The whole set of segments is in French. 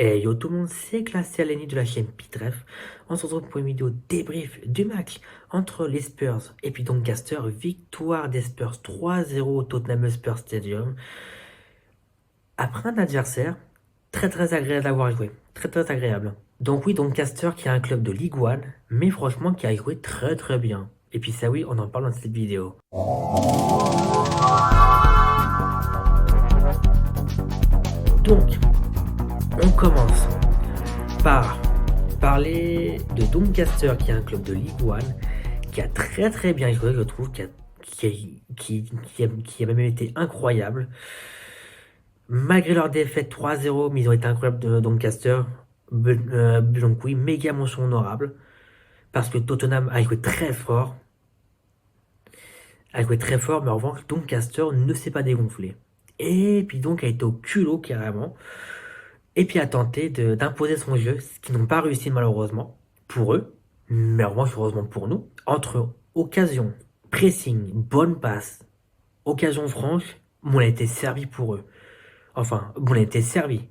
Et yo tout le monde, c'est Classé à l'ennemi de la chaîne Pitref. On se retrouve pour une vidéo débrief du match entre les Spurs et puis Doncaster. Victoire des Spurs 3-0 au Tottenham Spurs Stadium. Après un adversaire très agréable à avoir joué. Très agréable. Donc oui, Doncaster qui est un club de Ligue 1, mais franchement qui a joué très bien. Et puis ça oui, on en parle dans cette vidéo. Donc, on commence par parler de Doncaster, qui est un club de Ligue 1, qui a très bien joué, je trouve, qui a même été incroyable. Malgré leur défaite 3-0, mais ils ont été incroyables de Doncaster. Donc oui, méga mention honorable, parce que Tottenham a joué très fort, mais en revanche, Doncaster ne s'est pas dégonflé. Et puis donc a été au culot carrément, et puis a tenté d'imposer son jeu, ce qu'ils n'ont pas réussi malheureusement pour eux, mais en revanche heureusement pour nous. Entre occasion, pressing, bonne passe, occasion franche, on a été servi pour eux. Enfin, on a été servi.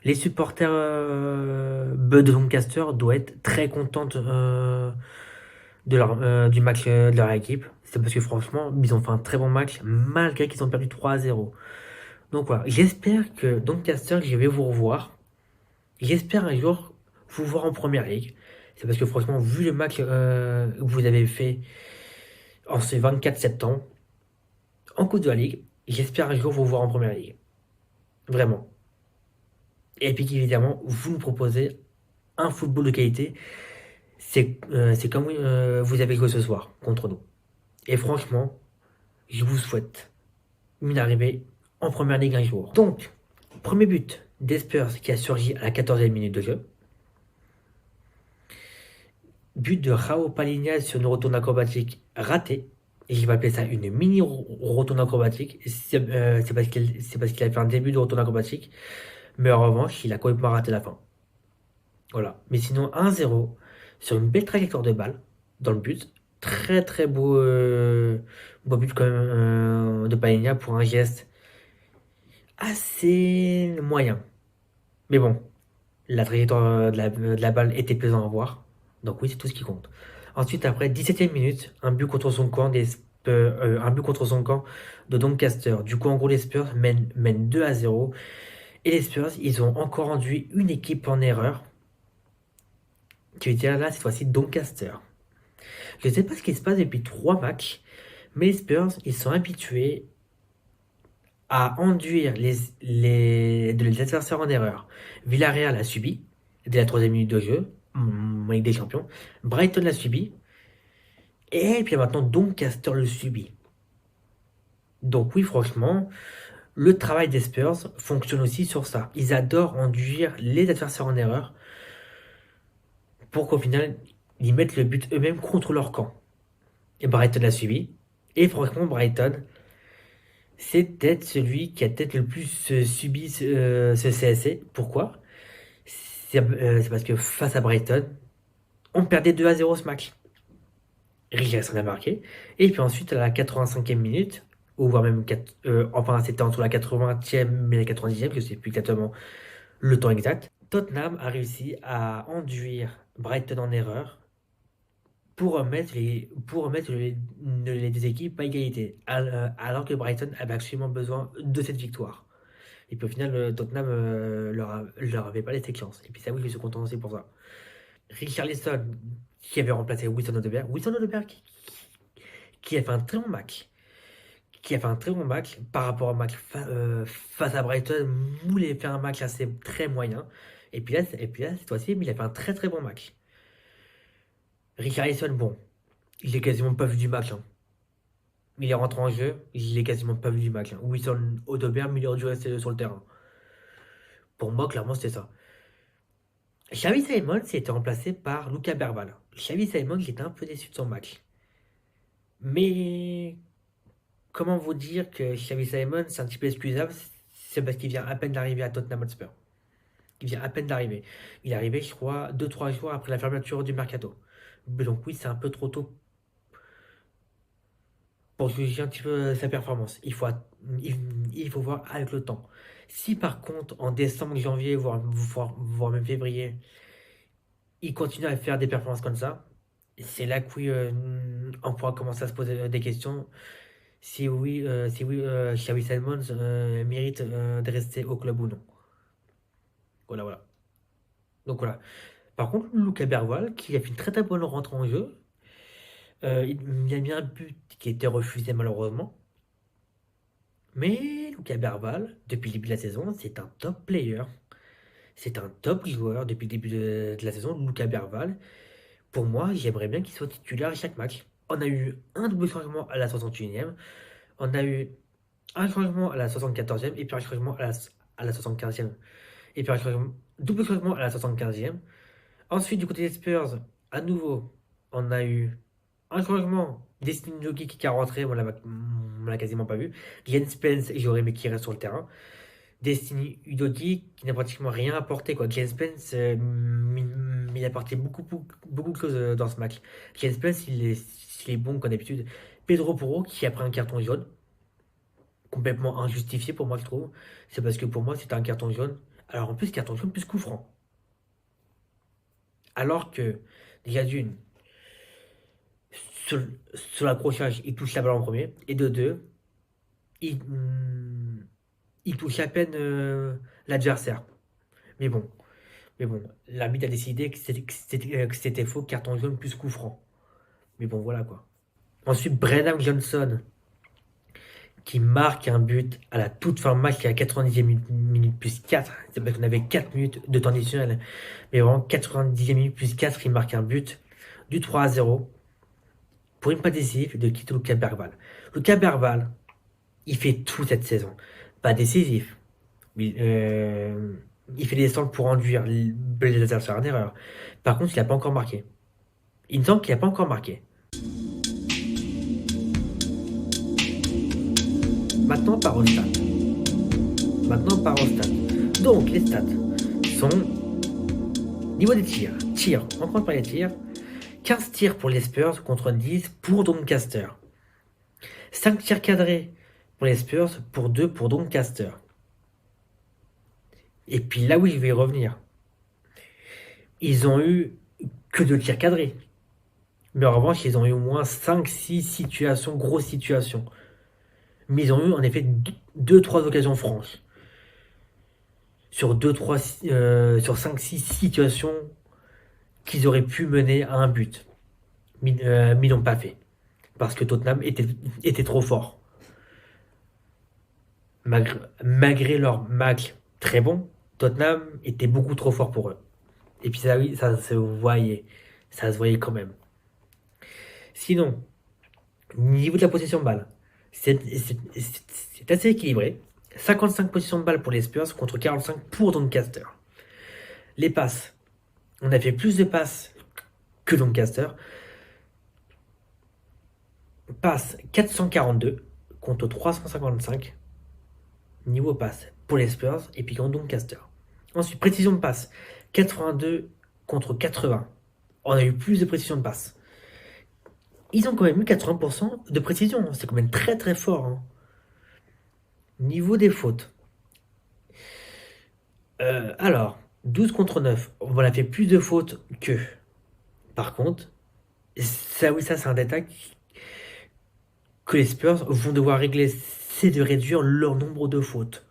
Les supporters de Doncaster doivent être très contents du match de leur équipe. C'est parce que franchement, ils ont fait un très bon match malgré qu'ils ont perdu 3-0. Donc voilà, j'espère que Doncaster, je vais vous revoir. J'espère un jour vous voir en première ligue. C'est parce que franchement, vu le match que vous avez fait en ce 24 septembre, en Coupe de la Ligue, j'espère un jour vous voir en première ligue. Vraiment. Et puis évidemment, vous nous proposez un football de qualité. C'est comme vous avez joué ce soir contre nous. Et franchement, je vous souhaite une arrivée en première ligue un jour. Donc, premier but des Spurs qui a surgi à la 14e minute de jeu. But de Raul Palinha sur une retourne acrobatique ratée. Et je vais appeler ça une mini retourne acrobatique. C'est parce qu'il a fait un début de retourne acrobatique. Mais en revanche, il a complètement raté la fin. Voilà. Mais sinon, 1-0 sur une belle trajectoire de balle dans le but. Très beau but quand même de Palinha pour un geste assez moyen. Mais bon, la trajectoire de la balle était plaisant à voir. Donc oui, c'est tout ce qui compte. Ensuite, après 17e minute, un but contre son camp un but contre son camp de Doncaster. Du coup, en gros, les Spurs mènent 2-0. Et les Spurs, ils ont encore induit une équipe en erreur. Qui veut dire là, cette fois-ci, Doncaster. Je ne sais pas ce qui se passe depuis 3 matchs, mais les Spurs, ils sont habitués à enduire les adversaires en erreur. Villarreal a subi dès la 3e minute de jeu, avec des champions. Brighton l'a subi. Et puis maintenant, Doncaster le subit. Donc oui, franchement, le travail des Spurs fonctionne aussi sur ça. Ils adorent enduire les adversaires en erreur pour qu'au final, ils mettent le but eux-mêmes contre leur camp. Et Brighton l'a subi. Et franchement, Brighton, c'est peut-être celui qui a peut-être le plus subi ce CSC. Pourquoi? C'est parce que face à Brighton, on perdait 2-0 ce match. Richarlison a marqué. Et puis ensuite, à la 85e minute, ou voire même, enfin, c'était entre la 80e et la 90e, je ne sais plus exactement le temps exact, Tottenham a réussi à enduire Brighton en erreur pour remettre les deux équipes à égalité, alors que Brighton avait absolument besoin de cette victoire. Et puis au final, Tottenham leur avait pas laissé chance. Et puis ça, oui, je suis content aussi pour ça. Richarlison, qui avait remplacé Wilson Odobert qui a fait un très bon match. Qui a fait un très bon match par rapport au match face à Brighton, où il a fait un match assez très moyen. Et puis là cette fois-ci, il a fait un très bon match. Richarlison, bon, il l'ai quasiment pas vu du match, hein. Il est rentré en jeu, il l'ai quasiment pas vu du match, hein. Wilson Odobert, mais il aurait dû rester sur le terrain. Pour moi, clairement, c'était ça. Xavi Simons été remplacé par Luca Berval. Xavi Simons, j'étais un peu déçu de son match. Mais comment vous dire que Xavi Simons, c'est un petit peu excusable, c'est parce qu'il vient à peine d'arriver à Tottenham Hotspur. Il vient à peine d'arriver. Il est arrivé, je crois, 2 3 jours après la fermeture du mercato. Donc oui, c'est un peu trop tôt. pour juger un petit peu sa performance. Il, il faut voir avec le temps. Si par contre, en décembre, janvier, voire même février, il continue à faire des performances comme ça, c'est là que oui, on pourra commencer à se poser des questions. Si oui, Xavi Simons mérite de rester au club ou non. Voilà, voilà. Donc voilà. Par contre, Lucas Bergwall, qui a fait une très très bonne rentrée en jeu, il a mis un but qui a été refusé malheureusement. Mais Lucas Bergwall, depuis le début de la saison, c'est un top player. C'est un top joueur depuis le début de la saison, Lucas Bergwall. Pour moi, j'aimerais bien qu'il soit titulaire à chaque match. On a eu un double changement à la 61e. On a eu un changement à la 74e et puis un changement à la 75e. Et puis un double changement à la 75e. Ensuite, du côté des Spurs, à nouveau, on a eu un changement. Destiny Jogi qui est rentré, on l'a quasiment pas vu. Glenn Spence et j'aurais aimé qu'il reste sur le terrain. Destiny Udogi qui n'a pratiquement rien apporté, quoi. Glenn Spence, il a apporté beaucoup de choses dans ce match. Glenn Spence, il est bon comme d'habitude. Pedro Porro qui a pris un carton jaune, complètement injustifié pour moi, je trouve. C'est parce que pour moi, c'était un carton jaune. Alors en plus, carton jaune plus coup franc. Alors que, déjà d'une, sur, sur l'accrochage, il touche la balle en premier. Et de deux, il, il touche à peine l'adversaire. Mais bon, mais bon, l'arbitre a décidé que c'était faux, carton jaune plus coup franc. Mais bon, voilà quoi. Ensuite, Brennan Johnson qui marque un but à la toute fin de match, qui est à 90e minute plus 4. C'est parce qu'on avait 4 minutes de temps additionnel. Mais vraiment, 90e minute plus 4, il marque un but du 3-0 pour une passe décisive de quitter Lucas Bergvall. Lucas Bergvall, il fait tout cette saison. Pas décisif. Mais, il fait des centres pour induire les adversaires en erreur. Par contre, il n'a pas encore marqué. Il me semble qu'il n'a pas encore marqué. Maintenant, par aux stats. Maintenant, par aux stats. Donc, les stats sont niveau des tirs. Tirs, on compte par les tirs. 15 tirs pour les Spurs contre 10 pour Doncaster. 5 tirs cadrés pour les Spurs pour 2 pour Doncaster. Et puis là où je vais y revenir, ils ont eu que 2 tirs cadrés. Mais en revanche, ils ont eu au moins 5-6 situations, grosses situations. Mais ils ont eu en effet 2-3 occasions franches. Sur 2-3, sur 5-6 situations qu'ils auraient pu mener à un but. Mais ils n'ont pas fait. Parce que Tottenham était trop fort. Malgré leur match très bon, Tottenham était beaucoup trop fort pour eux. Et puis ça, oui, ça se voyait. Ça se voyait quand même. Sinon, niveau de la possession de balle, c'est assez équilibré. 55 possessions de balle pour les Spurs contre 45 pour Doncaster. Les passes, on a fait plus de passes que Doncaster. Passe 442 contre 355 niveau passe pour les Spurs et puis contre Doncaster. Ensuite, précision de passe 82 contre 80. On a eu plus de précision de passe. Ils ont quand même eu 80% de précision. C'est quand même très très fort. Hein. Niveau des fautes. Alors, 12 contre 9. On a fait plus de fautes que. Par contre, ça oui, ça c'est un détail que les Spurs vont devoir régler, c'est de réduire leur nombre de fautes.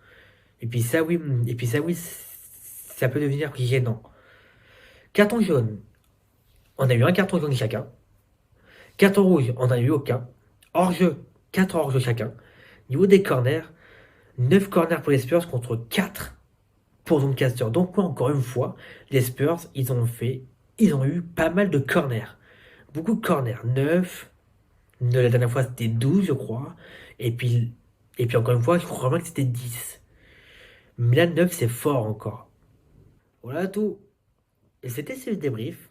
Et puis ça oui, ça peut devenir gênant. Carton jaune, on a eu un carton jaune chacun. Carton rouge, on n'a eu aucun. Hors-jeu, 4 hors-jeu chacun. Niveau des corners, 9 corners pour les Spurs contre 4 pour Doncaster. Donc encore une fois, les Spurs, ils ont eu pas mal de corners. Beaucoup de corners. 9. La dernière fois, c'était 12, je crois. Et puis encore une fois, je crois vraiment que c'était 10. Mais là, 9, c'est fort encore. Voilà tout. Et c'était ce débrief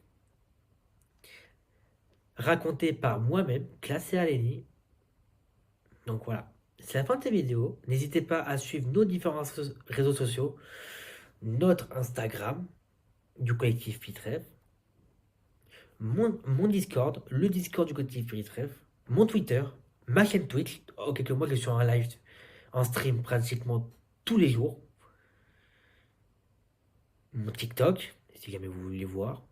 raconté par moi-même, classé à l'ENI. Donc voilà. C'est la fin de cette vidéo. N'hésitez pas à suivre nos différents réseaux sociaux. Notre Instagram du collectif Pitref. Mon Discord, le Discord du collectif Pitref. Mon Twitter, ma chaîne Twitch, ok, que moi je suis en live, en stream pratiquement tous les jours, mon TikTok, si jamais vous voulez voir,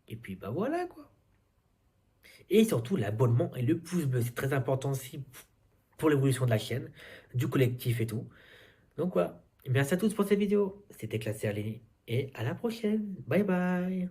et puis bah voilà quoi. Et surtout l'abonnement et le pouce bleu, c'est très important aussi pour l'évolution de la chaîne, du collectif et tout. Donc voilà, merci à tous pour cette vidéo, c'était Classé Allé, et à la prochaine, bye bye.